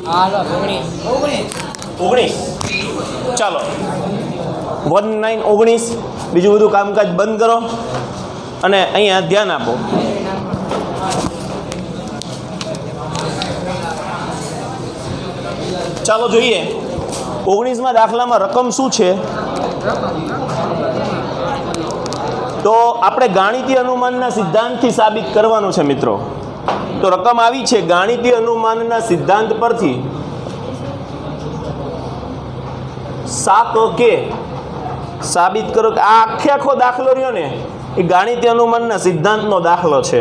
19 ચાલો 19 બીજું બધું કામકાજ બંધ કરો અને અહીંયા ધ્યાન આપો. ચાલો જોઈએ 19માં દાખલામાં રકમ શું છે. તો આપણે ગાણિતીય અનુમાનના સિદ્ધાંતથી સાબિત કરવાનું છે મિત્રો. તો રકમ આવી છે ગાણિતીય અનુમાનના સિદ્ધાંત પરથી સાત કે સાબિત કરો કે આ આખો દાખલો રહ્યો ને એ ગાણિતીય અનુમાનના સિદ્ધાંતનો દાખલો છે.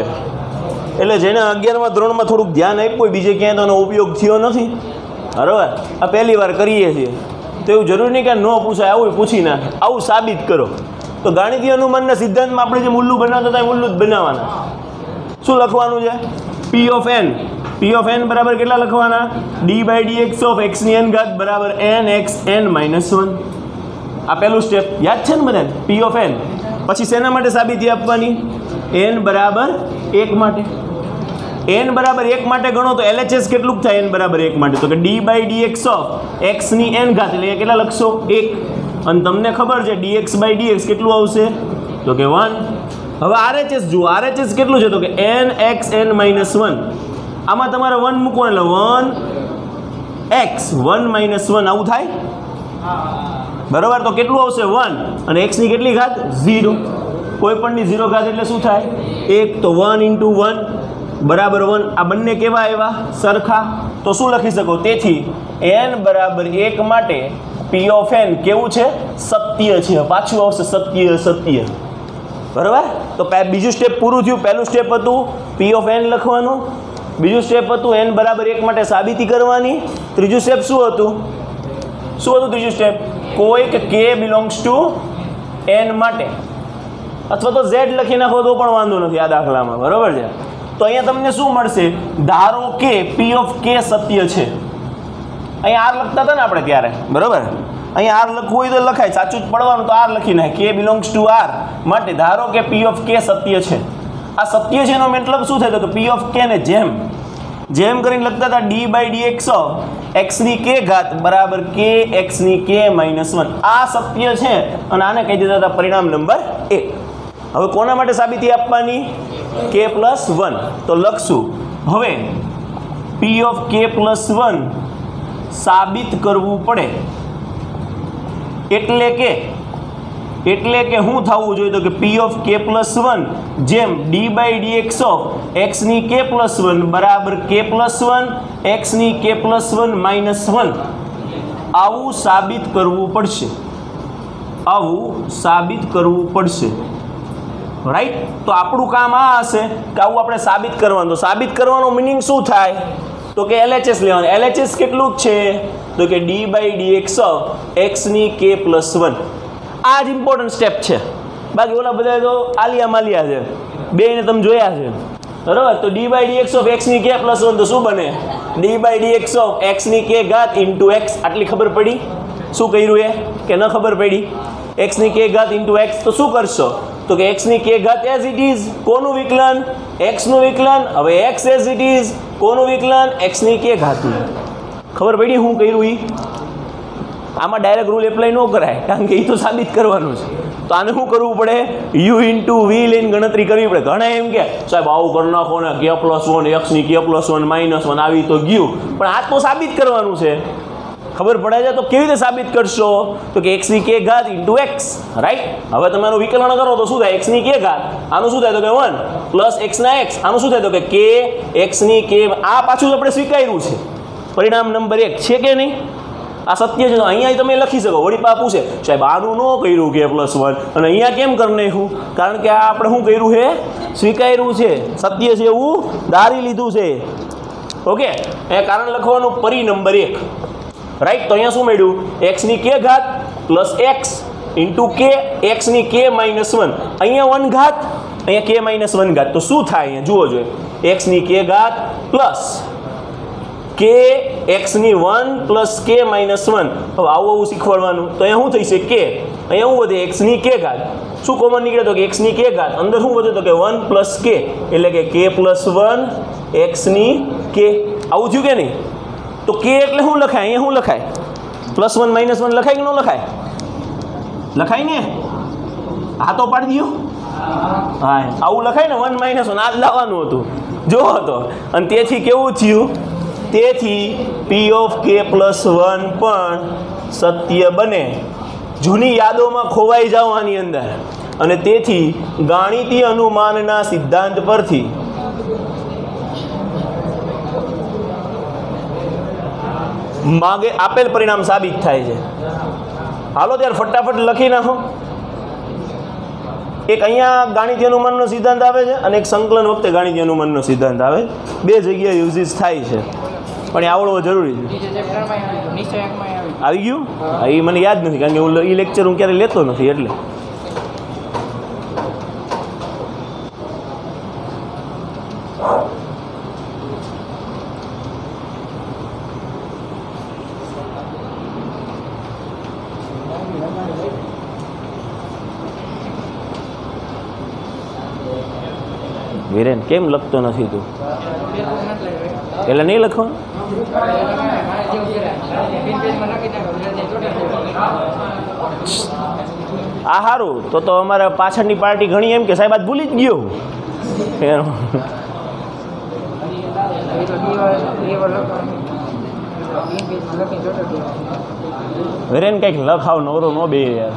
એટલે જેને 11મા ધોરણમાં થોડુંક ધ્યાન આપ્યું બીજે ક્યાંય તો એનો ઉપયોગ થયો નથી. બરાબર, આ પહેલી વાર કરીએ છીએ તો એવું જરૂરી નહીં કે ન પૂછાય, આવું પૂછી નાખે, આવું સાબિત કરો. તો ગાણિતીય અનુમાનના સિદ્ધાંતમાં આપણે જે મૂલ્ય બનાવતા હતા એ મૂલ્ય જ બનાવવાના. શું લખવાનું છે? પી ઓફ એન બરાબર કેટલા લખવાના? d/dx ઓફ x ની n ઘાત બરાબર nx n - 1. આ પહેલું સ્ટેપ યાદ છે ને બધાને? P of N. પછી શેના માટે સાબિતી આપવાની? n બરાબર 1 માટે. n બરાબર 1 માટે ગણો તો LHS કેટલું થાય n બરાબર 1 માટે? તો કે d/dx ઓફ x ની n ઘાત એટલે કેટલા લખશો? 1. અને તમને ખબર છે dx/dx કેટલું આવશે? તો કે 1. હવે RHS જુઓ, RHS કેટલું છે? તો કે nx n - 1. આમાં તમારે 1 મૂકવાનું એટલે 1x 1 - 1 આવું થાય. બરાબર, તો કેટલું આવશે? 1. અને x ની કેટલી ઘાત? 0. કોઈ પણની 0 ઘાત એટલે શું થાય? 1. તો 1 × 1 બરાબર 1. આ બંને કેવા આવ્યા? સરખા. તો શું લખી શકો? તેથી n બરાબર 1 માટે p ઓફ n કેવું છે? સત્ય છે. પાછું આવશે સત્ય. બરાબર, તો બીજું સ્ટેપ પૂરું થયું. પહેલું સ્ટેપ હતું p ઓફ n લખવાનું, બીજું સ્ટેપ હતું n બરાબર 1 માટે સાબિતી કરવાની, ત્રીજું સ્ટેપ શું હતું? ત્રીજું સ્ટેપ? કોઈક k બિલોંગ્સ ટુ n માટે અથવા તો z લખી નાખો તો પણ વાંધો નથી આ દાખલામાં. બરાબર છે. તો અહીંયા તમને શું મળશે? ધારો કે p ઓફ k સત્ય છે. અહીંયા r લખતા હતા ને આપણે ત્યારે. બરાબર, અહીંયા r લખવું હોય તો લખાય, સાચું જ પડવાનું તો r લખી નાખે. k બિલોંગ્સ ટુ r માટે ધારો કે p ઓફ k સત્ય છે. આ સત્ય છે એનો મતલબ શું થાય? તો p ઓફ k ને જેમ કરીને લખતા હતા d/dx ઓફ x ની k ઘાત બરાબર k x ની k - 1. આ સત્ય છે અને આને કહી દેતા હતા પરિણામ નંબર 1. હવે કોના માટે સાબિતી આપવાની? k + 1. તો લખશું હવે p ઓફ k + 1 સાબિત કરવું પડે એટલે કે શું થવું જોઈએ? તો કે p ઓફ k + 1 જેમ d/dx ઓફ x ની k + 1 બરાબર k + 1 x ની k + 1 - 1. આવું સાબિત કરવું પડશે. રાઈટ, તો આપણું કામ આ હશે કે આવું આપણે સાબિત કરવાનું. તો સાબિત કરવાનો મિનિંગ શું થાય? તો કે LHS લેવાનું. LHS કેટલું છે? તો કે d/dx ઓફ x ની k + 1. આ જ ઇમ્પોર્ટન્ટ સ્ટેપ છે. બાકી ઓલા બધા તો આલિયા માલિયા છે, બેને તમે જોયા છે. બરાબર, તો d/dx ઓફ x ની k + 1 તો શું બને? d/dx ઓફ x ની k ઘાત * x. આટલી ખબર પડી? શું કર્યું એ કે ન ખબર પડી? x ની k ઘાત * x. તો શું કરશો? તો કે x ની k ઘાત એઝ ઇટ ઇઝ. કોનું વિકલન? x નું વિકલન. હવે x એઝ ઇટ ઇઝ કોનું વિકલન? x ની k ઘાતનું. ખબર પડી હું કર્યું ઈ? આમાં ડાયરેક્ટ રૂલ એપ્લાય ન કરાય કારણ કે એ તો સાબિત કરવાનું છે. તો આને શું કરવું પડે? u × v લઈને ગણતરી કરવી પડે. ઘણા એમ કે સાહેબ આવું કરી નાખો ને k + 1 x ની k + 1 - 1 આવી તો ગયું, પણ આ તો સાબિત કરવાનું છે. ખબર પડે છે? તો કેવી રીતે સાબિત કરશો? તો કે x ની k ઘાત * x. રાઈટ, હવે તમે આનું વિકલન કરો તો શું થાય? x ની k ઘાત. આનું શું થાય? તો કે 1 + x ના x. આનું શું થાય? તો કે k x ની k. આ પાછું આપણે સ્વીકાર્યું છે. પરિણામ નંબર 1 છે કે નહીં? આ સત્ય છે. અહીંયા તમે લખી શકો. વળી પા પૂછે સાહેબ આનું ન કર્યું k + 1 અને અહીંયા કેમ કરી નાખ્યું? કારણ કે આ આપણે શું કર્યું છે? સ્વીકાર્યું છે, સત્ય છે એવું ધારી લીધું છે. ઓકે, એ કારણ લખવાનું પરી નંબર 1. રાઈટ, તો અહીંયા શું મળ્યું? x ની k ઘાત + x * k x ની k - 1. અહીંયા 1 ઘાત, અહીંયા k - 1 ઘાત. તો શું થાય? અહીંયા જુઓ જોઈએ, x ની k ઘાત પ્લસ k x ની 1 + k - 1. હવે આવું શીખવાડવાનું. તો અહીંયા શું થશે? k. અહીંયા શું વધે? x ની k ઘાત. શું કોમન નીકળે? તો કે x ની k ઘાત. અંદર શું વધે? તો કે 1 + k એટલે કે k + 1 x ની k. આવું થયું કે નહીં? તો કે એટલે શું લખાય? અહીંયા શું લખાય? +1 -1 લખાય કે ન લખાય? લખાય ને? હા તો પાડી દો. હા આવું લખાય ને 1 -1 આ જ લાવવાનું હતું જો હતો. અને તેથી કેવું થયું? તેથી P ઓફ k +1 પણ સત્ય બને. જૂની યાદોમાં ખોવાઈ જાઓ આની અંદર. અને તેથી ગાણિતીય અનુમાનના સિદ્ધાંત પરથી માગે આપેલ પરિણામ સાબિત થાય છે. હાલો ત્યારે ફટાફટ લખી નાખો. એક અહીંયા ગાણિતીય અનુમાનનો સિદ્ધાંત આવે છે અને એક સંકલન વખતે ગાણિતીય અનુમાનનો સિદ્ધાંત આવે. બે જગ્યાએ યુઝિસ થાય છે પણ એ આવડવો જરૂરી છે. આવી ગયું? એ મને યાદ નથી કારણ કે હું એ લેક્ચર હું ક્યારે લેતો નથી એટલે. વીરેન કેમ લખતો નથી તું? એટલે નહીં લખવાનું? આ સારું તો અમારા પાછળની પાર્ટી ઘણી એમ કે સાહેબ આજ ભૂલી જ ગયો. વીરેન કંઈક લખાવ નવરો ન બે યાર.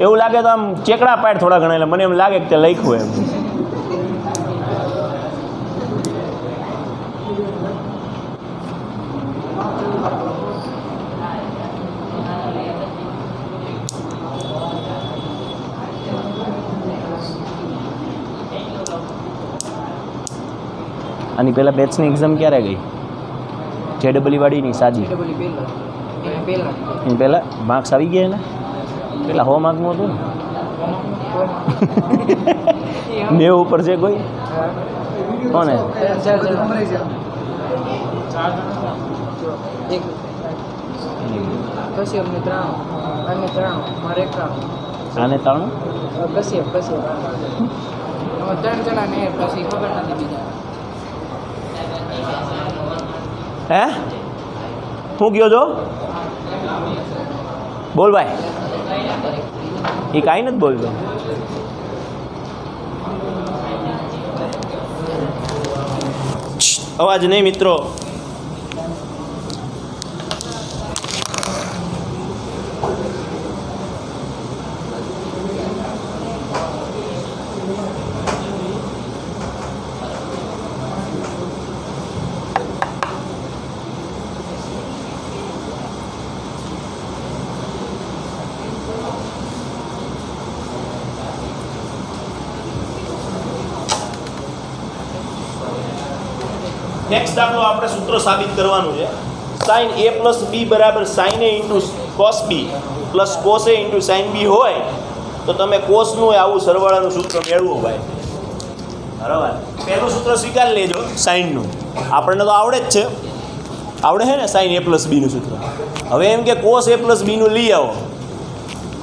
એવું લાગે તો આમ ચેકડા પાડ થોડા ઘણા એટલે મને એમ લાગે કે તે લખ્યું એમ. આની પહેલાં બેચની એક્ઝામ ક્યારે ગઈ? JEE વાળીની સાજી એની પહેલાં માર્ક્સ આવી ગયા ને? પેલા 100 માર્કનું હતું ને 90 ઉપર છે કોઈ કોને? આને 3 હે શું કયો છો? બોલ ભાઈ. એ કાંઈ નથી બોલતો. અવાજ નહીં મિત્રો. નેક્સ્ટ દાખલો આપણે સૂત્ર સાબિત કરવાનું છે. sin a + b બરાબર sin a * cos b plus cos a * sin b હોય તો તમે કોસનું આવું સરવાળાનું સૂત્ર મેળવો ભાઈ. બરાબર? પહેલું સૂત્ર સ્વીકારી લેજો સાઇનનું. આપણને તો આવડે જ છે. આવડે છે ને sin a + b નું સૂત્ર. હવે એમ કે cos a + b નું લઈ આવો.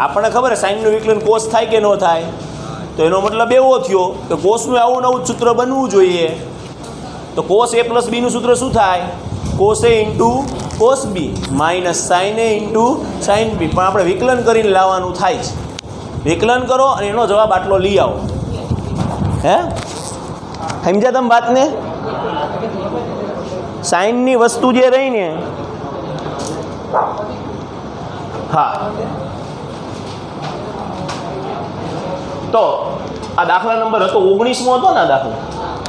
આપણને ખબર છે સાઇનનું વિકલન cos થાય કે ન થાય? તો એનો મતલબ એવો થયો કે કોસનું આવું નવું સૂત્ર બનવું જોઈએ. તો cos a + b નું સૂત્ર શું થાય? cos a * cos b - sin a * sin b. પણ આપણે વિકલન કરીને લાવવાનું થાય છે. વિકલન કરો અને એનો જવાબ આટલો લઈ આવો. હે સમજ્યા તમે વાતને? સાઇનની વસ્તુ જે રહી ને હા તો આ દાખલા નંબર હતો 19મો હતો ને? આ દાખલો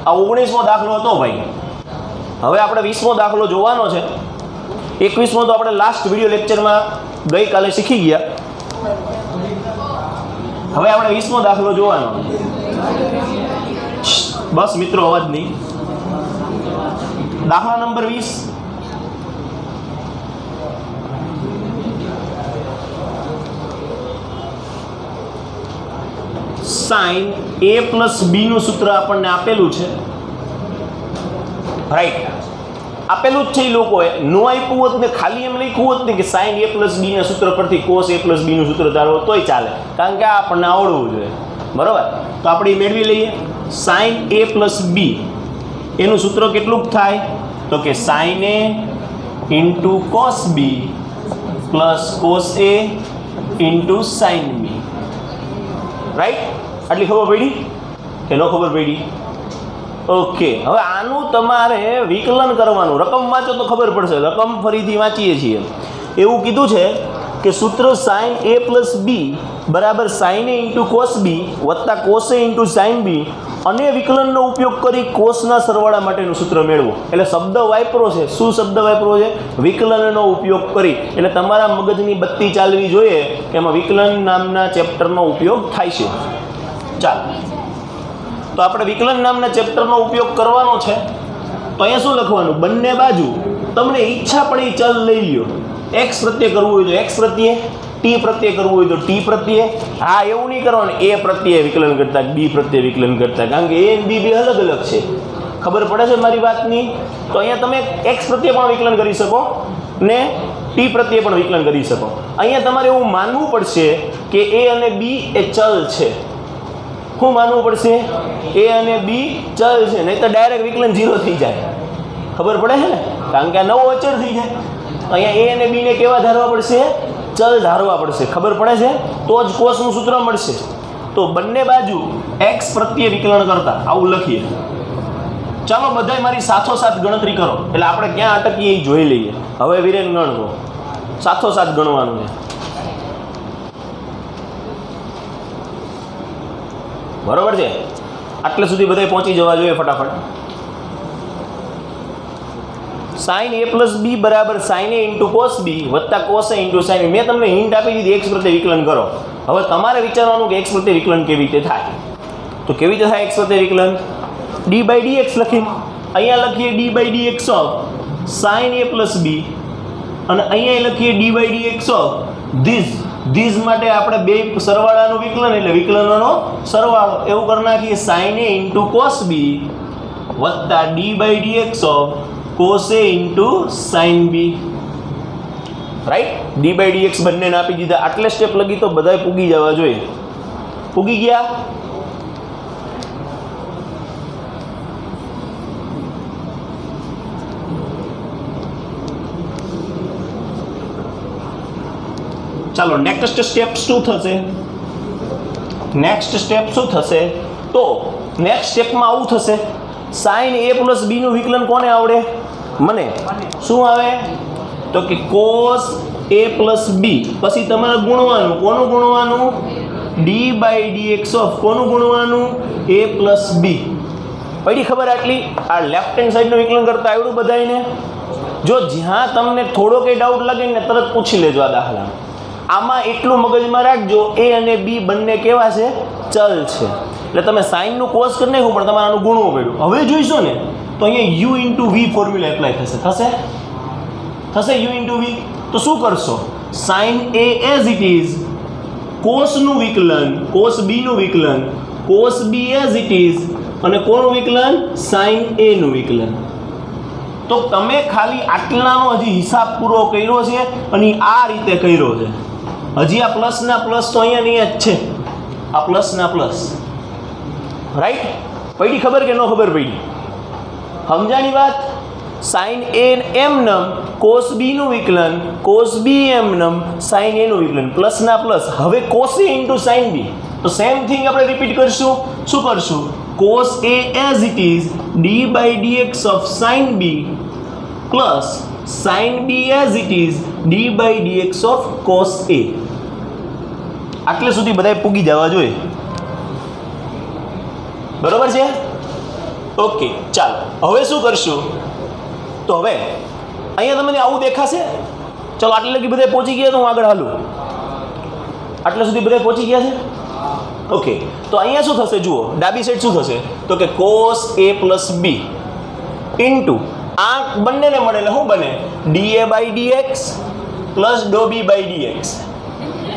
આ 19મો દાખલો હતો ભાઈ. હવે આપણે 20મો દાખલો જોવાનો છે. 21મો તો આપણે લાસ્ટ વિડીયો લેક્ચરમાં ગઈકાલે શીખી ગયા. હવે આપણે 20મો દાખલો જોવાનો. બસ મિત્રો અવાજ નહીં. દાખલા નંબર 20. sin a + b નું સૂત્ર આપણને આપેલું છે. રાઈટ? આપેલું જ છે એ લોકોએ. નો આપ્યું હોત ને ખાલી એમ લખ્યું હોત ને કે sin a + b ના સૂત્ર પરથી cos a + b નું સૂત્ર તારો તોય ચાલે કારણ કે આ આપણને આવડવું જોઈએ. બરાબર? તો આપણે મેળવી લઈએ. sin a + b એનું સૂત્ર કેટલું થાય? તો કે sin a into cos B plus cos A into sine B. Right? આટલી ખબર પડી કે ન ખબર પડી? ઓકે, હવે આનું તમારે વિકલન કરવાનું. રકમ વાંચો તો ખબર પડશે. રકમ ફરીથી વાંચીએ છીએ. એવું કીધું છે કે સૂત્ર સાઇન એ પ્લસ બી બરાબર sine A into cos B વત્તા cos A into sine B અને વિકલનનો ઉપયોગ કરી કોસના સરવાળા માટેનું સૂત્ર મેળવો. એટલે શબ્દ વાપરો છે. શું શબ્દ વાપરો છે? વિકલનનો ઉપયોગ કરી. એટલે તમારા મગજની બત્તી ચાલવી જોઈએ કે એમાં વિકલન નામના ચેપ્ટરનો ઉપયોગ થાય છે. ચાલો, તો આપણે વિકલન નામના ચેપ્ટરનો ઉપયોગ કરવાનો છે. તો અહીંયા શું લખવાનું? બંને બાજુ તમને ઈચ્છા પડી ચલ લઈ લ્યો. એક્સ પ્રત્યે કરવું હોય તો એક્સ પ્રત્યે, ટી પ્રત્યે કરવું હોય તો ટી પ્રત્યે. હા, એવું નહીં કરવાનું એ પ્રત્યે વિકલન કરતા બી પ્રત્યે વિકલન કરતા, કારણ કે એ અને બી બે અલગ અલગ છે. ખબર પડે છે મારી વાતની? તો અહીંયા તમે એક્સ પ્રત્યે પણ વિકલન કરી શકો ને ટી પ્રત્યે પણ વિકલન કરી શકો. અહીંયા તમારે એવું માનવું પડશે કે એ અને બી એ ચલ છે. શું માનવું પડશે? એ અને બી ચલ છે, નહીં તો ડાયરેક્ટ વિકલન 0 થઈ જાય. ખબર પડે છે ને? કારણ કે આ નવો અચળ થઈ જાય. અહીંયા એ અને બી ને કેવા ધારવા પડશે? ચલ ધારવા પડશે. ખબર પડે છે? તો જ કોસનું સૂત્ર મળશે. તો બંને બાજુ એક્સ પ્રત્યે વિકલન કરતા આવું લખીએ. ચાલો બધાય મારી સાથોસાથ ગણતરી કરો. એટલે આપણે ક્યાં અટકીએ એ જોઈ લઈએ. હવે વિરેન ગણવો. સાથોસાથ ગણવાનું છે. બરોબર છે? આટલે સુધી બધા પહોંચી જવા જોઈએ ફટાફટ. સાઇન એ પ્લસ બી બરાબર sine A into cos B વત્તા cos A into sine B. મેં તમને હિન્ટ આપી દીધી એક્સ પ્રત્યે વિકલન કરો. હવે તમારે વિચારવાનું કે એક્સ પ્રત્યે વિકલન કેવી રીતે થાય. તો કેવી રીતે થાય એક્સ પ્રત્યે વિકલન? ડી બાય ડી એક્સ લખીએ. અહીંયા લખીએ D by D X of sine A plus B અને અહીંયા લખીએ D by D X of this માટે આપણે બે સરવાળાનું વિકલન એટલે વિકલનોનો સરવાળો એવું કરી નાખીએ. Sine A into cos B વત્તા D by D X of cos A into sine B. Right? D by D X બંનેને આપી દીધા. આટલે સ્ટેપ લગી તો બધાય પૂગી જવા જોઈએ. પૂગી ગયા? ચાલો નેક્સ્ટ સ્ટેપ શું થશે? નેક્સ્ટ સ્ટેપ શું થશે? તો નેક્સ્ટ સ્ટેપમાં આવું થશે. સાઇન એ પ્લસ બી નું વિકલન કોને આવડે? મને. શું આવે? તો કે કોસ એ પ્લસ બી પછી તમારે ગુણવાનું. કોનું ગુણવાનું? D by D X of કોનું ગુણવાનું? એ પ્લસ બી. પડી ખબર આટલી? આ લેફ્ટ હેન્ડ સાઈડનું વિકલન કરતા આવડું બધાને? જો જ્યાં તમને થોડો કંઈ ડાઉટ લાગે ને તરત પૂછી લેજો આ દાખલા. આમાં એટલું મગજમાં રાખજો એ અને બી બંને કેવા છે? ચલ છે. એટલે તમે સાઇનનું કોસ કરી નાખ્યું પણ તમારે આનું ગુણવું પડ્યું. હવે જોઈશો ને તો અહીંયા U into V formula apply થશે યુ ઇન્ટુ વી. તો શું કરશો? Sine A as it is કોસનું વિકલન, કોસ બીનું વિકલન, cos B as it is અને કોનું વિકલન? સાઇન એનું વિકલન. તો તમે ખાલી આટલાનો હજી હિસાબ પૂરો કર્યો છે અને આ રીતે કર્યો છે. હજી આ પ્લસના પ્લસ તો અહીંયા નહીં જ છે. આ પ્લસના પ્લસ. રાઈટ? પડી ખબર કે ન ખબર પડી? સમજાણી વાત? સાઇન એ એમ નમ કોસ બી નું વિકલન, cos B M num sign A નું વિકલન, પ્લસના પ્લસ. હવે cos A into sine B. તો સેમ થિંગ આપણે રિપીટ કરશું. શું કરશું? Cos A as it is D by D X of sine B plus sine B as it is D by D X of cos A. આટલે સુધી બધાય પૂગી જવા જોઈએ. બરોબર છે? ઓકે, ચાલો હવે શું કરશું? તો હવે અહીંયા તમને આવું દેખાશે. ચલો આટલે લગી બધા પહોંચી ગયા તો હું આગળ હાલું. આટલે સુધી બધા પહોંચી ગયા છે? ઓકે, તો અહીંયા શું થશે જુઓ. ડાબી સાઈડ શું થશે? તો કે cos A plus B into આ બંનેને મળે એટલે શું બને? D A by D X plus D B by D X.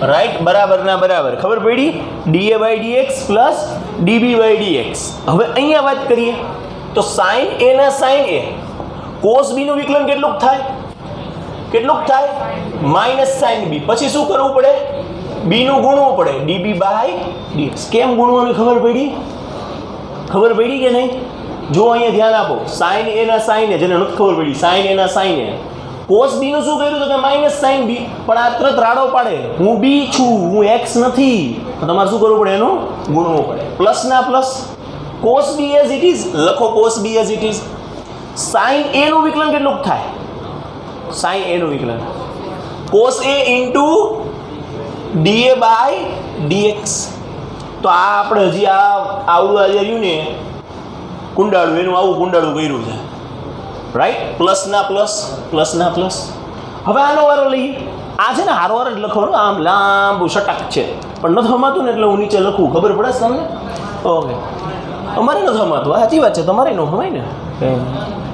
Right? બરાબર ના બરાબર. ખબર પડી? D A by D X plus D B by D X. હવે અહીંયા વાત કરીએ તો સાઇન એ ના સાઇન એ કોસ બી નું વિકલન કેટલું થાય? Minus sine B. પછી શું કરવું પડે? બી નું ગુણવું પડે ડીબી બાય ડીએક્સ. કેમ ગુણવાનું ખબર પડી કે નહીં? જો અહીંયા ધ્યાન આપો. સાઇન એ ના સાઇન એ, જેને નથી ખબર પડી સાઇન એ ના સાઇન એ કોસ બી નું શું કર્યું તો કે માઇનસ સાઇન બી, પણ આ તરત રાડો પાડે, હું બી છું, હું એક્સ નથી, તો તમારે શું કરવું પડે? એનું ગુણવું પડે. પ્લસ ના plus, cos B as it is લખો, cos B as it is. Sine A નું વિકલન કેટલું થાય? સાઇન એ નું વિકલન cos A into D A by D X. તો આ આપણે હજી આવું આવ્યું ને કુંડાળું, એનું આવું કુંડાળું કર્યું છે, રાઈટ? પ્લસ ના પ્લસ, પ્લસ ના પ્લસ. હવે આનો વારો લઈએ. આ છે ને હારો જ લખવાનું, આમ લાંબુ સટક છે, પણ નથી હમાતું ને એટલે હું નીચે લખું, ખબર પડે છે તમને? ઓકે, અમારે નથી હમાતું, સાચી વાત છે, તમારે ન હમાય ને,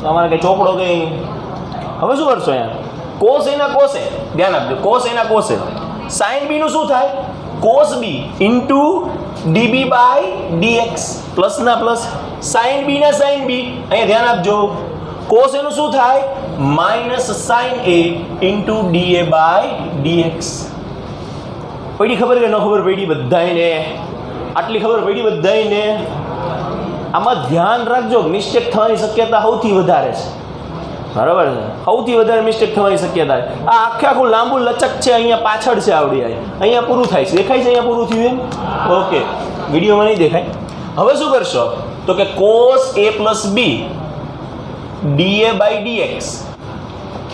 તમારે કંઈ ચોપડો કંઈ. હવે શું કરશો અહીંયા? કોસ એના કોસે, ધ્યાન આપજો, કોસ એના કોસે. સાઇન બી નું શું થાય? Cos B into D B by D X, plus ના પ્લસ. સાઇન બી ના સાઇન બી, અહીંયા ધ્યાન આપજો, કોસ એનું શું થાય? Minus sine A into D A by D X. પડી ખબર કે ન ખબર પડી બધાને? આટલી ખબર પડી બધાને? આમાં ધ્યાન રાખજો, મિસ્ટેક થવાની શક્યતા સૌથી વધારે છે, બરાબર છે? સૌથી વધારે મિસ્ટેક થવાની શક્યતા છે. આ આખું લાંબુ લચક છે, અહીંયા પાછળ છે આવડી, અહીંયા પૂરું થાય છે, દેખાય છે અહીંયા પૂરું થયું એમ? ઓકે, વિડીયોમાં નહીં દેખાય. હવે શું કરશો તો કે cos A plus B D A by D X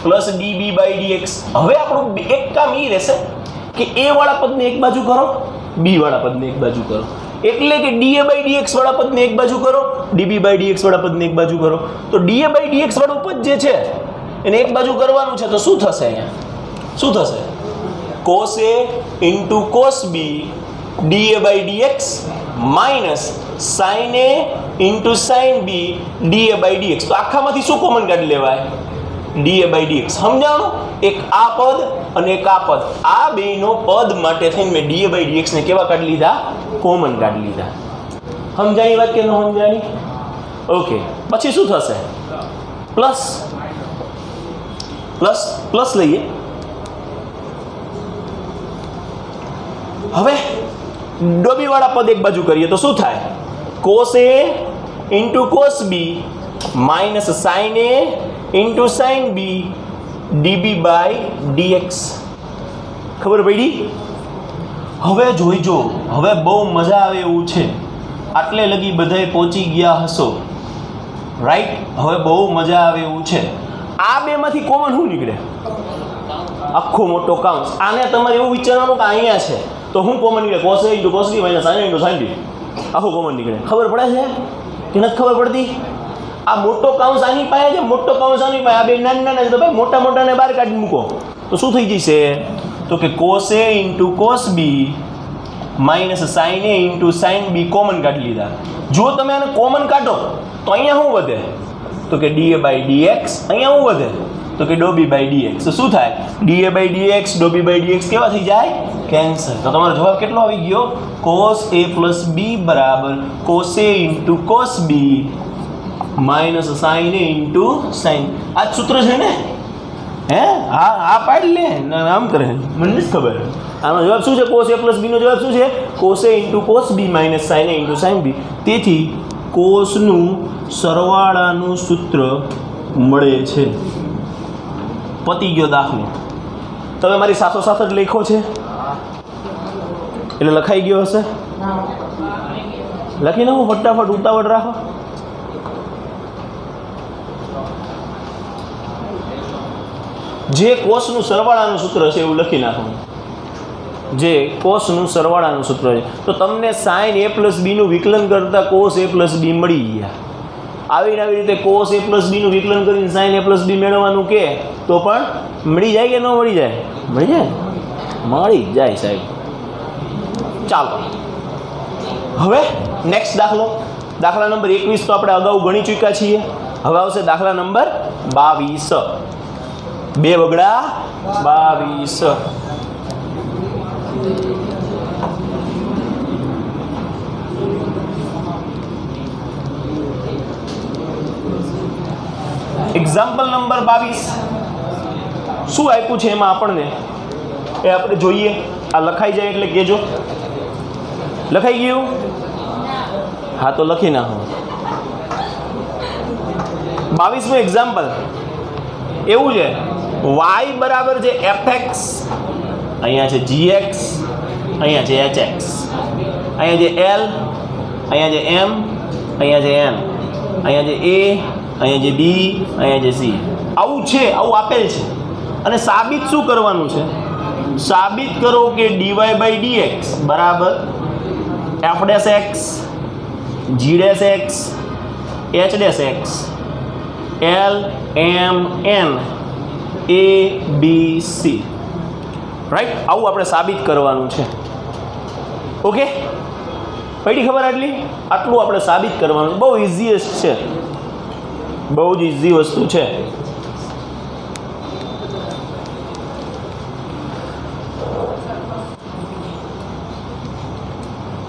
plus D B by D X. હવે આપણું એક કામ એ રહેશે કે એ વાળા પદને એક બાજુ કરો, બી વાળા પદને એક બાજુ કરો, એટલે કે ડીએ બાય ડીએક્સ વાળા પદને એક બાજુ કરો, ડીબી બાય ડીએક્સ વાળા પદને એક બાજુ કરો. તો ડીએ બાય ડીએક્સ વાળું પદ જે છે એને એક બાજુ કરવાનું છે, તો શું થશે? અહીંયા શું થશે? Cos A into cos B D A by D X minus sine A into sine B D A by D X. તો આખામાંથી શું કોમન કાઢી લેવાય? D A by D X. સમજાણું? એક આ પદ અને એક આ પદ, આ બેનો પદ માટે થઈને મેં ડીએ બાય ડીએક્સ ને કેવા કાઢી લીધા? કોમન કાઢી લીધા. સમજાણી વાત કે ન સમજાણી? ઓકે, પછી શું થશે? પ્લસ પ્લસ પ્લસ લઈએ. હવે ડોબી વાળા પદ એક બાજુ કરીએ તો શું થાય? Cos A into cos B minus sine A into sine B D B by D X. ખબર પડી? હવે જોઈજો, હવે બહુ મજા આવે એવું છે. આટલે લગી બધાય પહોંચી ગયા હશો, રાઈટ? હવે બહુ મજા આવે એવું છે. આ બેમાંથી કોમન શું નીકળે? આખો મોટો કાઉન્સ. આને તમારે એવું વિચારવાનું કે અહીંયા છે તો શું કોમન નીકળે? Cos A into cos B minus sine into sine B, આખું કોમન નીકળે. ખબર પડે છે કે નથી ખબર પડતી? આ મોટો કાઉન્સ આની પાસે છે, મોટો કાઉન્સ આની પાસે, આ બે નાના નાના છે, તો ભાઈ મોટા મોટાને બહાર કાઢી મૂકો તો શું થઈ જશે? તો કે cos A into cos B minus sine A into sine B common કાઢી લીધા. જો તમે આને કોમન કાઢો તો અહીંયા શું વધે? તો કે ડીએ બાય ડીએક્સ. અહીંયા શું વધે? તો કે ડોબી બાય ડીએક્સ. તો શું થાય? D A by D X D B by D X કેવા થઈ જાય? કેન્સલ. તો તમારો જવાબ કેટલો આવી ગયો? કોસ એ પ્લસ બી બરાબર cos A into cos B minus sine A into sine. આ સૂત્ર છે ને? હે? હા હા, પાડી લે, આમ કરે, મને નથી ખબર. આનો જવાબ શું છે? કોસ એ પ્લસ બીનો જવાબ શું છે? Cos A into cos B minus sine A into sine B. તેથી કોસનું સરવાળાનું સૂત્ર મળે છે. પતી ગયો દાખલો. તમે મારી સાથોસાથ જ લખ્યો છે એટલે લખાઈ ગયો હશે. લખીને હું ફટાફટ ઉતાવળ રાખો. જે કોસનું સરવાળાનું સૂત્ર છે એવું લખી નાખો. જે કોસનું સરવાળાનું સૂત્ર છે તો તમને સાઇન એ પ્લસ બીનું વિકલન કરતાં કોસ એ પ્લસ બી મળી ગયા. આવી રીતે કોસ એ પ્લસ બીનું વિકલન કરીને સાઇન એ પ્લસ બી મેળવવાનું કે તો પણ મળી જાય કે ન મળી જાય? મળી જાય, મળી જાય સાહેબ. ચાલો હવે નેક્સ્ટ દાખલો, દાખલા નંબર 21 તો આપણે અગાઉ ગણી ચૂક્યા છીએ. હવે આવશે દાખલા નંબર 22. 2 વગડા 22. એક્ઝામ્પલ નંબર 22 શું આપ્યું છે એમાં આપણને એ આપણે જોઈએ. આ લખાઈ જાય એટલે કહેજો. લખાઈ ગયું? હા તો લખી નાખો. 22નું એક્ઝામ્પલ એવું છે y બરાબર છે fx, અહીંયા છે gx, અહીંયા છે hx, અહીંયા છે l, અહીંયા છે m, અહીંયા છે n, અહીંયા છે a, અહીંયા છે b, અહીંયા છે c. આવું છે, આવું આપેલ છે. અને સાબિત શું કરવાનું છે? સાબિત કરો કે dy બાય dx બરાબર f dash x, g dash x, h dash x, l, m, n, a, b, c. Right, આવું આપણે સાબિત કરવાનું છે. ઓકે, પડી ખબર? આટલું આપણે સાબિત કરવાનું છે. બહુ ઇઝીએસ્ટ છે, બહુ જ ઇઝી વસ્તુ છે.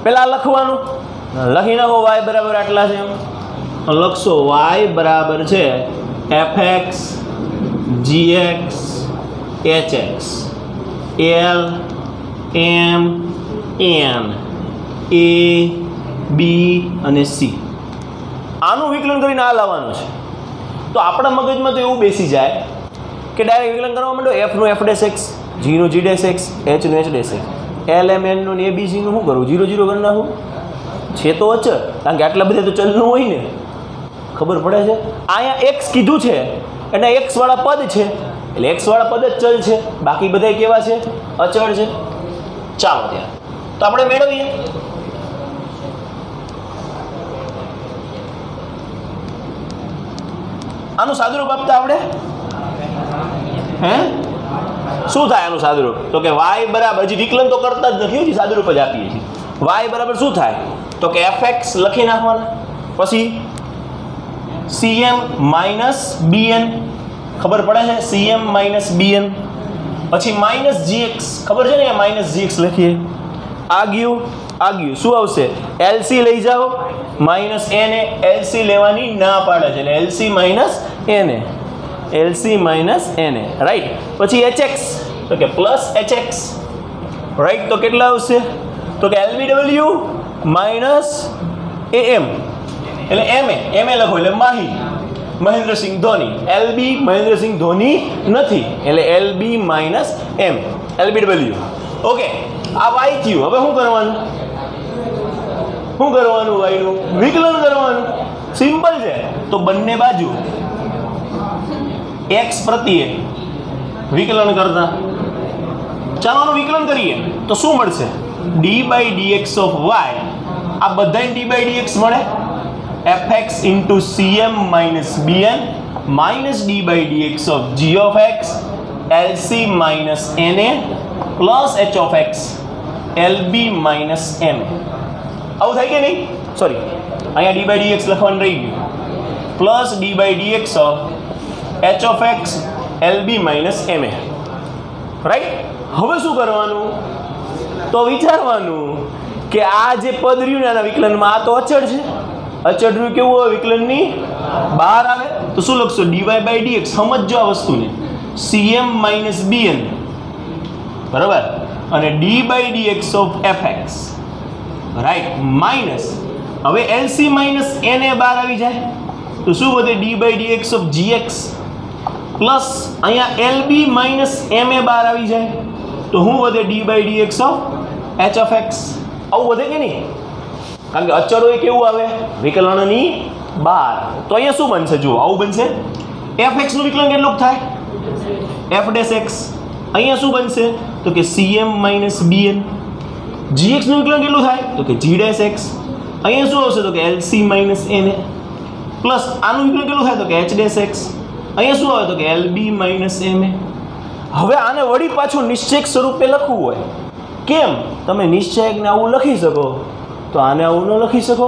પેલા લખવાનું, લખી નાખો y બરાબર આટલા છે. લખશો y બરાબર છે fx, gx, hx, l, m, n, a, b અને c. આનું વિકલન કરીને આ લાવવાનું છે. તો આપણા મગજમાં તો એવું બેસી જાય કે ડાયરેક્ટ વિકલન કરવા માંડો. f નું f ડેશ x, g નું g ડેશ x, h નું h dash x, l, m, n નું a, b, c નું શું કરવું? 0 0 કરી નાખું. છે તો અચળ, કારણ કે આટલા બધા તો ચલનું હોય ને. ખબર પડે છે? અહીંયા x કીધું છે એટલે x વાળા પદ છે, એટલે x વાળા પદ જ ચલ છે, બાકી બધા કેવા છે? અચળ છે. ચાલો ત્યાં તો આપણે મેળવીએ. આનું સાદુરૂપ આપતા આપણે શું થાય આનું સાદુરૂપ? તો કે y બરાબર, હજી વિકલન તો કરતા જ નથી, હજી સાદુરૂપ જ આપીએ છીએ. y બરાબર શું થાય? તો કે fx લખી નાખવાના, પછી cm માઇનસ bn, ખબર પડે છે? cm માઇનસ bn, પછી માઇનસ gx, ખબર છે ને? માઇનસ gx લખીએ. આ ગયું શું આવશે? lc લઈ જાઓ, માઇનસ na, lc લેવાની ના પાડે છે એટલે lc minus na, lc minus na, right. પછી hx, તો કે પ્લસ hx, રાઈટ. તો કેટલા આવશે? તો કે lbw માઇનસ am, એટલે ma લખો એટલે મહેન્દ્રસિંહ ધોની. lb મહેન્દ્રસિંહ ધોની નથી, એટલે lb minus m, lbw. Okay, આ y થયું. હવે શું કરવાનું? y નું વિકલન કરવાનું. સિમ્પલ છે. તો બંને બાજુ x પ્રત્યે વિકલન કરતા ચાલો આનું વિકલન કરીએ તો શું મળશે? d by dx of y, આ બધાને d બાય dx મળે. fx into cm minus bn minus d by dx of g of x lc minus na plus h of x lb minus m. આવું થાય કે નહીં? Sorry, અહીંયા d by dx લખવાનું રહી ગયું. Plus d by dx of h of x lb minus ma. Right. હવે શું કરવાનું? તો વિચારવાનું કે આ જે પદ રહ્યું ને આના વિકલનમાં આ તો અચળ છે. અચળનું કેવું હોય? વિકલનની બહાર આવે. તો શું લખશો? dy by dx. સમજો આ વસ્તુને. cm minus bn બરાબર, અને d by dx of fx, right, minus. હવે lc માઇનસ na બહાર આવી જાય તો શું વધે? d by dx of gx plus અહીંયા lb માઇનસ ma બહાર આવી જાય તો શું વધે? d by dx of h of x. આવું વધે કે નહીં? કારણ કે અચળ હોય કેવું આવે? વિકલનની બહાર. તો અહીંયા શું બનશે? જુઓ, આવું બનશે. fx નું વિકલન કેટલું થાય? f dash x. અહીંયા શું બનશે? તો કે cm માઇનસ bn. gx નું વિકલન કેટલું થાય? તો કે g ડેશ x. અહીંયા શું આવશે? તો કે lc માઇનસ na પ્લસ આનું વિકલન કેટલું થાય? તો કે h ડેશ x. અહીંયા શું આવે? તો કે lb માઇનસ ma. હવે આને વળી પાછું નિશ્ચયક સ્વરૂપે લખવું હોય. કેમ? તમે નિશ્ચયકને આવું લખી શકો તો આને આવું ન લખી શકો.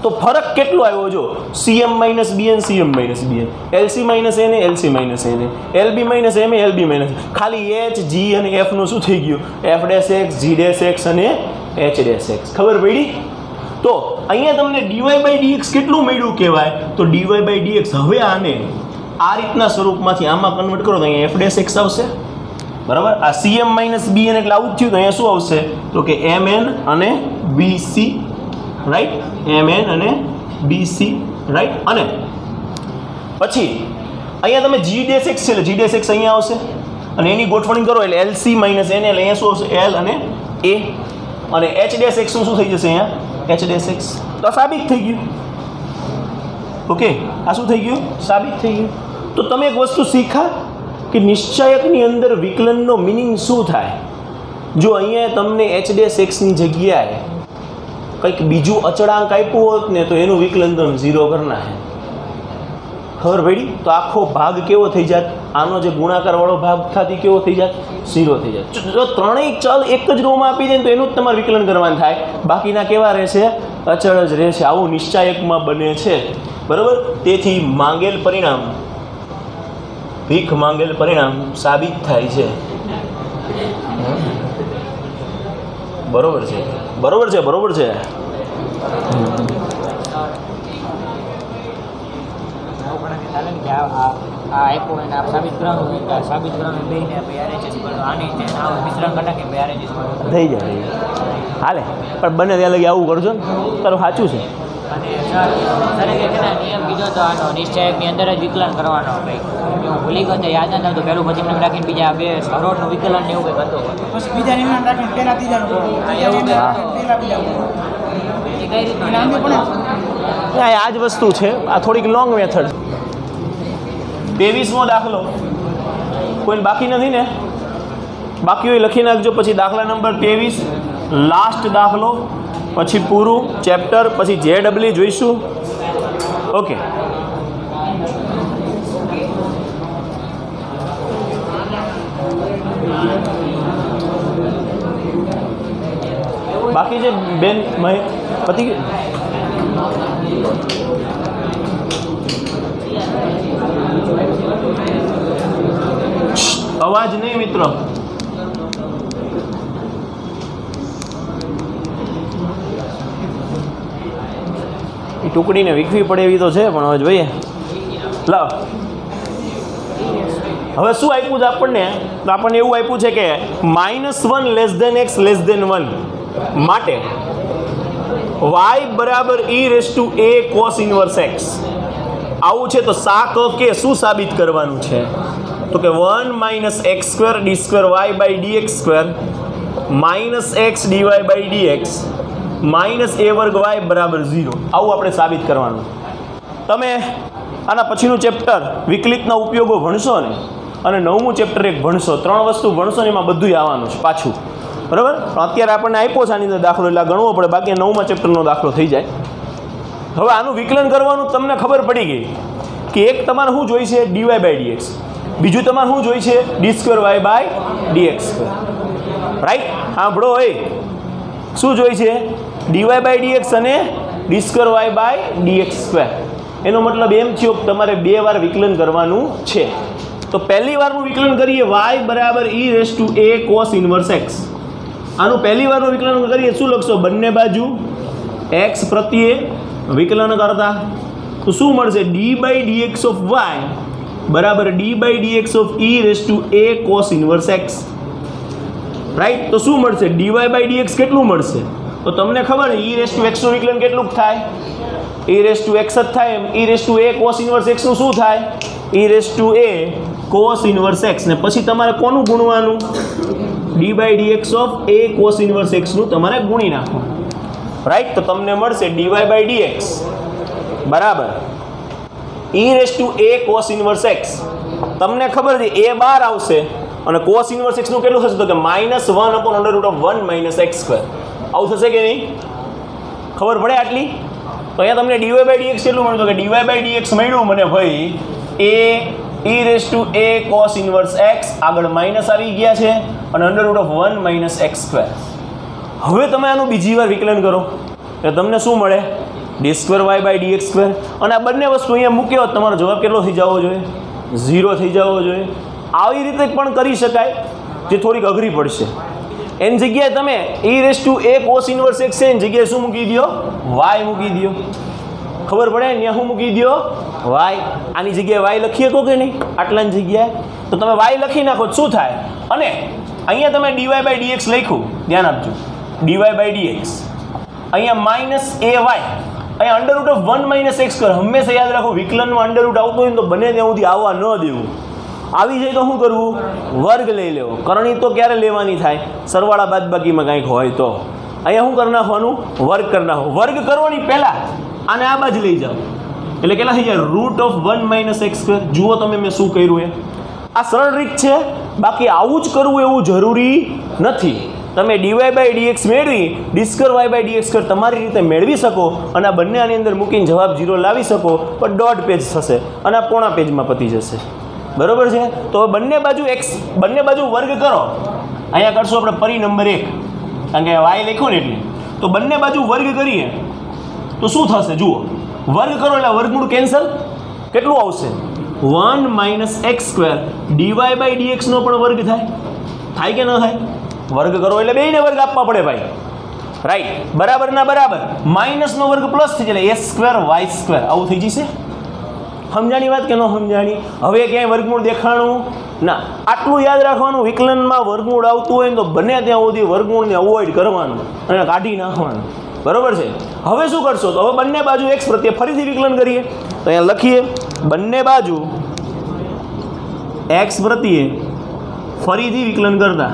તો ફરક કેટલો આવ્યો જો? cm minus bn, cm minus bn, lc minus na, lc minus na, lb minus ma, lb minus. ખાલી h, g અને f નું શું થઈ ગયું? f dash x, g dash x અને h ડેશ x. ખબર પડી? તો અહીંયા તમને dy by dx કેટલું મળ્યું કહેવાય? તો dy by dx. હવે આને આ રીતના સ્વરૂપમાંથી આમાં કન્વર્ટ કરો તો અહીંયા f ડેશ x આવશે. બરાબર. આ cm માઇનસ bn એટલે આવું થયું. તો અહીંયા શું આવશે? તો કે mn અને bc, રાઈટ, mn અને bc, રાઈટ. અને પછી અહીંયા તમે જી ડેશ એક્સ છે એટલે જી ડેશ એક્સ અહીંયા આવશે અને એની ગોઠવણી કરો એટલે L C minus N L અહીંયા શું આવશે એલ અને એ અને એચ ડેશ એક્સનું શું થઈ જશે અહીંયા એચ ડેશ એક્સ તો આ સાબિત થઈ ગયું ઓકે આ શું થઈ ગયું સાબિત થઈ ગયું તો તમે એક વસ્તુ શીખા કે નિશ્ચાયકની અંદર વિકલનનો મિનિંગ શું થાય જો અહીંયા તમને એચ ડેશ એક્સની જગ્યાએ કંઈક બીજું અચળાંક આપ્યું હોત ને તો એનું વિકલન તમે 0 કરના હે ખબર પડી તો આખો ભાગ કેવો થઈ જાત આનો જે ગુણાકારવાળો ભાગ થતી કેવો થઈ જાત 0 થઈ જાત જો ત્રણેય ચલ એક જ રોમાં આપી દે તો એનું જ તમારે વિકલન કરવાનું થાય બાકીના કેવા રહેશે અચળ જ રહેશે આવું નિશ્ચાયકમાં બને છે બરાબર તેથી માંગેલ પરિણામ ભીખ માંગેલ પરિણામ સાબિત થાય છે બરોબર છે બરોબર છે બરોબર છે થઈ જાય હાલે પણ બને ત્યાં લગી આવું કરજો ને તારું સાચું છે નિયમ કીધો તો આનો નિશ્ચયકની અંદર જ વિકલન કરવાનો કંઈક હું ભૂલી ગયો તો યાદ નથી આવતું પહેલું પછી નિયમ રાખીને બીજા બે સરોડનું વિકલન ને એવું કંઈક હતું પછી બીજા નિયમ રાખીને પેલા ત્રીજાનું આ જ વસ્તુ છે આ થોડીક લોંગ મેથડ 23મો દાખલો કોઈ બાકી નથી ને બાકી હોય લખી નાખજો પછી દાખલા નંબર 23 લાસ્ટ દાખલો પછી પૂરું ચેપ્ટર પછી JW જોઈશું ઓકે બાકી જે બેન પતિ અવાજ નહીં મિત્રો એ ટુકડીને વીખવી પડે એવી તો છે પણ હવે જોઈએ લાવ હવે શું આપ્યું છે આપણને તો આપણને એવું આપ્યું છે કે -1 લેસ દેન 1 માટે y બરાબર e raise to a cos inverse x આવું છે તો સાક કે શું સાબિત કરવાનું છે તો કે 1 - x² d² y dx² - x dy dx - a વર્ગ y બરાબર 0 આવું આપણે સાબિત કરવાનું તમે આના પછીનું ચેપ્ટર વિકલિતના ઉપયોગો ભણશો ને અને 9મું ચેપ્ટર એક ભણશો 3 વસ્તુ ભણશો ને એમાં બધું આવવાનું છે પાછું બરાબર અત્યારે આપણને આપ્યો છે આની અંદર દાખલો એટલે ગણવો પડે બાકી 9મા ચેપ્ટરનો દાખલો થઈ જાય હવે આનું વિકલન કરવાનું તમને ખબર પડી ગઈ કે એક તમારે શું જોઈ છે dy dx બીજું તમારે શું જોઈ છે d² y dx² રાઈટ સાંભળો એ શું જોઈ છે dy dx અને d² y dx² એનો મતલબ એમ થયો કે તમારે 2 વાર વિકલન કરવાનું છે તો પહેલી વારનું વિકલન કરીએ y બરાબર e raise to a cos inverse x આનું પહેલી વારનું વિકલન કરીએ શું લખશો બંને બાજુ x પ્રત્યે વિકલન કરતા તો શું મળશે d dx ઓફ y બરાબર d dx of e raise to a cos inverse x right તો શું મળશે dy dx કેટલું મળશે તો તમને ખબર e રેઝ ટુ x નું વિકલન કેટલું થાય e રેઝ ટુ x જ થાય એમ e raise to a cos inverse x નું શું થાય e raise to a cos inverse x ને પછી તમારે કોનું ગુણવાનું d dx of a cos inverse x નું તમારે ગુણી નાખવાનું રાઈટ તો તમને મળશે dy dx બરાબર e raise to a cos inverse x તમને ખબર છે a બહાર આવશે અને cos ઇન્વર્સ x નું કેટલું થશે તો કે -1/1 x² આવું થશે કે નહીં ખબર પડે આટલી તો અહીંયા તમને dy dx કેટલું મળ્યું તો કે dy dx મળ્યું મને ભાઈ a e raise to a cos inverse x આગળ માઇનસ આવી ગયા છે અને √1 - x². હવે તમે આનું બીજી વાર વિકલન કરો એટલે તમને શું મળે d² y dx². અને આ બંને વસ્તુ અહીંયા મૂક્યો તમારો જવાબ કેટલો થઈ જવો જોઈએ 0 થઈ જવો જોઈએ. આવી રીતે પણ કરી શકાય જે થોડીક અઘરી પડશે. એની જગ્યાએ તમે e raise to a cos inverse x એની જગ્યાએ શું મૂકી દો y મૂકી દો. ખબર પડે ત્યાં શું મૂકી દો y. આની જગ્યાએ y લખી શકો કે નહીં આટલાની જગ્યાએ તો તમે y લખી નાખો શું થાય. અને અહીંયા તમે dy dx લખ્યું ધ્યાન આપજો dy dx અહીંયા -ay અહીંયા અંડરરૂટ ઓફ 1 - x² હંમેશા યાદ રાખો, વિકલનમાં અંડરરૂટ આવતું હોય ને તો બને ત્યાં સુધી આવવા ન દેવું. આવી જાય તો શું કરવું? વર્ગ લઈ લેવો. કરણી તો ક્યારે લેવાની થાય? સરવાળા બાદબાકીમાં કંઈક હોય તો. અહીંયા શું કરી નાખવાનું? વર્ગ કરી નાખો. વર્ગ કરવાની પહેલાં આને આ બાજુ લઈ જાઓ એટલે કેટલા થઈ જાય? Root of 1 - x². જુઓ તમે મેં શું કર્યું એ. આ સરળ રીત છે, બાકી આવું જ કરવું એવું જરૂરી નથી. તમે dy/dx મેળવી d²y/dx² તમારી રીતે મેળવી શકો અને આ બંને આની અંદર મૂકીને જવાબ 0 લાવી શકો, પણ દોઢ પેજ થશે અને આ પોણા પેજમાં પતી જશે. બરોબર છે? તો બંને બાજુ વર્ગ કરો. અહીંયા કરશું આપણે પરી નંબર 1, કારણ કે y લખ્યો ને એટલે. તો બંને બાજુ વર્ગ કરીએ તો શું થશે? જુઓ, વર્ગ કરો એટલે વર્ગમૂળ કેન્સલ. કેટલું આવશે? 1 - x² dy/dx નો પણ વર્ગ થાય કે ન થાય? વર્ગ કરો એટલે બેયને વર્ગ આપવા પડે ભાઈ. રાઈટ, બરાબર ના બરાબર. માઇનસનો વર્ગ પ્લસ થઈ જાય a²y². આવું થઈ જશે. સમજાણી વાત કે ન સમજાણી? હવે ક્યાંય વર્ગમૂળ દેખાણું ના. આટલું યાદ રાખવાનું, વિકલનમાં વર્ગમૂળ આવતું હોય ને તો બને ત્યાં સુધી વર્ગમૂળને અવોઇડ કરવાનું અને કાઢી નાખવાનું. બરોબર છે? હવે શું કરશો? તો હવે બંને બાજુ x પ્રત્યે ફરીથી વિકલન કરીએ. તો અહીંયા લખીએ બંને બાજુ x પ્રત્યે ફરીથી વિકલન કરતા.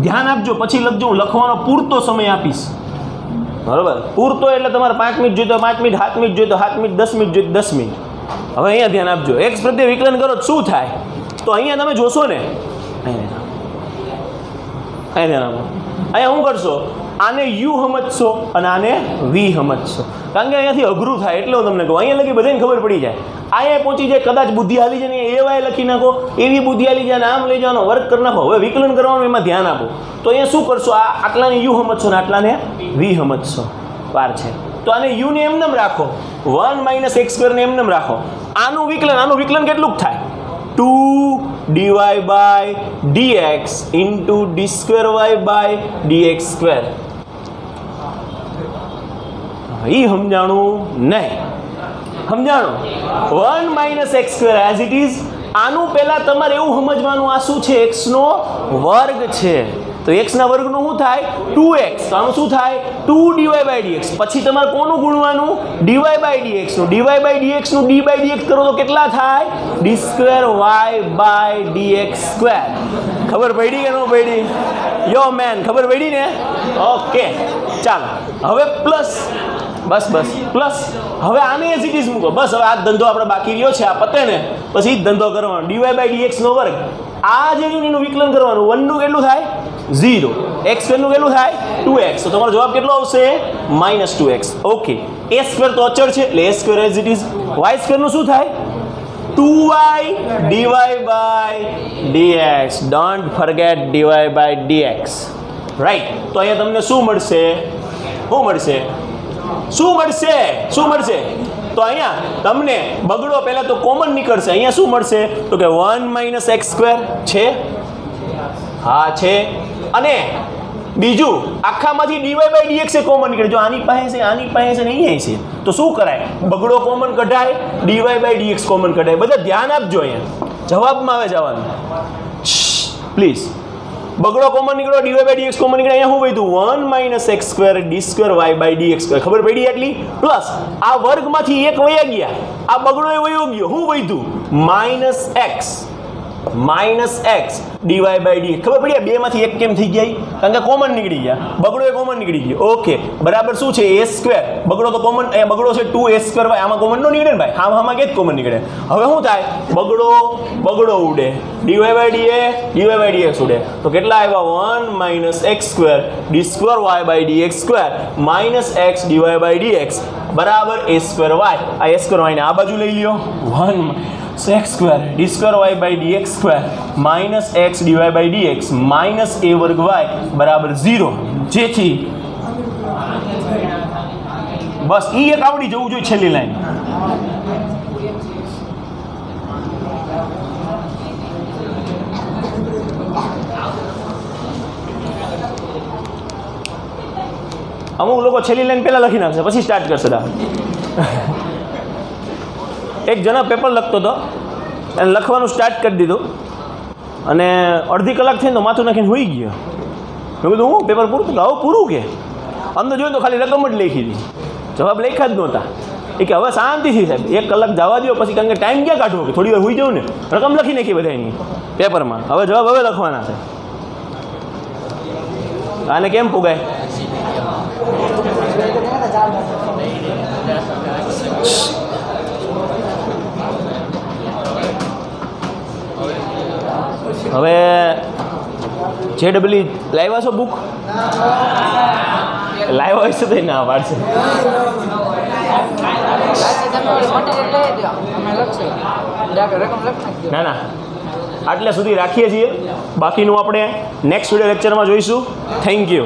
ધ્યાન આપજો, પછી લખજો. હું લખવાનો પૂરતો સમય આપીશ. બરાબર? પૂરતો એટલે તમારે 5 મિનિટ જોઈએ તો 5 મિનિટ, 7 મિનિટ જોઈએ તો 7 મિનિટ, 10 મિનિટ જોઈએ તો 10 મિનિટ. હવે અહીંયા ધ્યાન આપજો. x પ્રત્યે વિકલન કરો તો શું થાય? તો અહીંયા તમે જોશો ને, અહીંયા ધ્યાન આપો. અહીંયા શું કરશો? આને u સમજશો અને આને v સમજશો, કારણ કે અહીંયાથી અઘરું થાય એટલે હું તમને કહું. અહીંયા લખી બધાને ખબર પડી જાય. અહીંયા પહોંચી જાય, કદાચ બુદ્ધિ હાલી જાય ને એવાય લખી નાખો, એવી બુદ્ધિ હાલી જાય ને આમ લઈ જવાનો, વર્ક કરી નાખો. હવે વિકલન કરવાનું, એમાં ધ્યાન આપો. તો અહીંયા શું કરશો? આટલાને u સમજશો ને આટલાને v સમજશો. વાર છે તો આને u ને એમનેમ રાખો, 1 - x² ને એમનેમ રાખો. આનું વિકલન કેટલું થાય? 2dy/dx into d²y/dx². એ સમજાણું નહીં? સમજાણું? 1 - x² એઝ ઇટ ઇઝ. આનું પહેલા તમારે એવું સમજવાનું, આ શું છે? x નો વર્ગ છે. તો x ના વર્ગનું શું થાય? 2x. તો આનું શું થાય? 2dy/dx. પછી તમારે કોનું ગુણવાનું? dy/dx નું. dy/dx નું d/dx કરો તો કેટલા થાય? d²y/dx². ખબર પડી કે ન પડી? યો મેન, ખબર પડી ને? ઓકે, ચાલો હવે પ્લસ. બસ પ્લસ. હવે આને એઝ ઇટ ઇઝ મૂકો. બસ હવે આ ધંધો આપણે બાકી રહ્યો છે, આ પતે ને પછી જ ધંધો કરવાનો. dy/dx નો વર્ગ. આ જે એનું વિકલન કરવાનું. 1 નું કેટલું થાય? 0. x² નું કેટલું થાય? 2x. તો તમારો જવાબ કેટલો આવશે? -2x. ઓકે, a² તો અચળ છે એટલે a² as it is. y² નું શું થાય? 2y dy/dx. Don't forget dy/dx. Right. તો અહીંયા તમને શું મળશે? શું મળશે? તો અહીંયા તમને બગડો પહેલા તો કોમન નીકળશે. અહીંયા શું મળશે? તો કે 1 - x² છે. હા છે. અને બીજું આખામાંથી dy/dx એ કોમન નીકળે. જો આની પાસે છે, આની પાસે છે ને અહીંયા છે, તો શું કરાય? બગડો કોમન કઢાય, dy/dx કોમન કઢાય. બધા ધ્યાન આપજો. અહીંયા જવાબમાં આવે જવાનું, પ્લીઝ. બગડો કોમન નીકળ્યો, dy/dx કોમન નીકળે. અહીંયા શું વધ્યું? 1 - x² d²y/dx². ખબર પડી એટલી? પ્લસ આ વર્ગમાંથી એક વયા ગયા, આ બગડો એ વયો ગયો. શું વધ્યું? -x dy/dx. ખબર પડી? બે માંથી એક કેમ થઈ ગયા? કારણ કે કોમન નીકળી ગયા. બગડો એ કોમન નીકળી ગયો. ઓકે, બરાબર. શું છે? a². બગડો તો કોમન, એ બગડો છે 2a²y. આમાં કોમન નો નીકળે ને ભાઈ? આમાં કે જ કોમન નીકળે. હવે શું થાય? બગડો ઉડે, dy/dx ઉડે. તો કેટલા આવ્યા? 1 - x² d²y/dx² -x dy/dx બરાબર a²y. આ a²y ને આ બાજુ લઈ લ્યો. 1 x² d²y/dx² -x dy/dx -a² બરાબર 0. જેથી બસ એ એક આવડી જવું જોઈએ. છેલ્લી લાઈન. અમુક લોકો છેલ્લી લાઈન પહેલા લખી નાખશે, પછી સ્ટાર્ટ કરશે. એક જણા પેપર લખતો હતો, એને લખવાનું સ્ટાર્ટ કરી દીધું અને અડધી કલાક થઈને તો માથું નાખીને હોઈ ગયો. મેં કીધું હું પેપર પૂરું? તો આવું પૂરું કે અંદર જોયું તો ખાલી રકમ જ લખી હતી, જવાબ લખ્યા જ નહોતા. એ કે હવે શાંતિથી સાહેબ 1 કલાક જવા દો, પછી કારણ કે ટાઈમ ક્યાં કાઢવો, કે થોડી વાર હોઈ જાઉં ને, રકમ લખી નાખી બધાની પેપરમાં, હવે જવાબ હવે લખવાના છે. આને કેમ પુગાય? હવે JEE લાવ્યા છો બુક? લાવ્યા હોય છે તો ના પાડશે. ના ના, આટલે સુધી રાખીએ છીએ, બાકીનું આપણે નેક્સ્ટ વિડીયો લેક્ચરમાં જોઈશું. Thank you.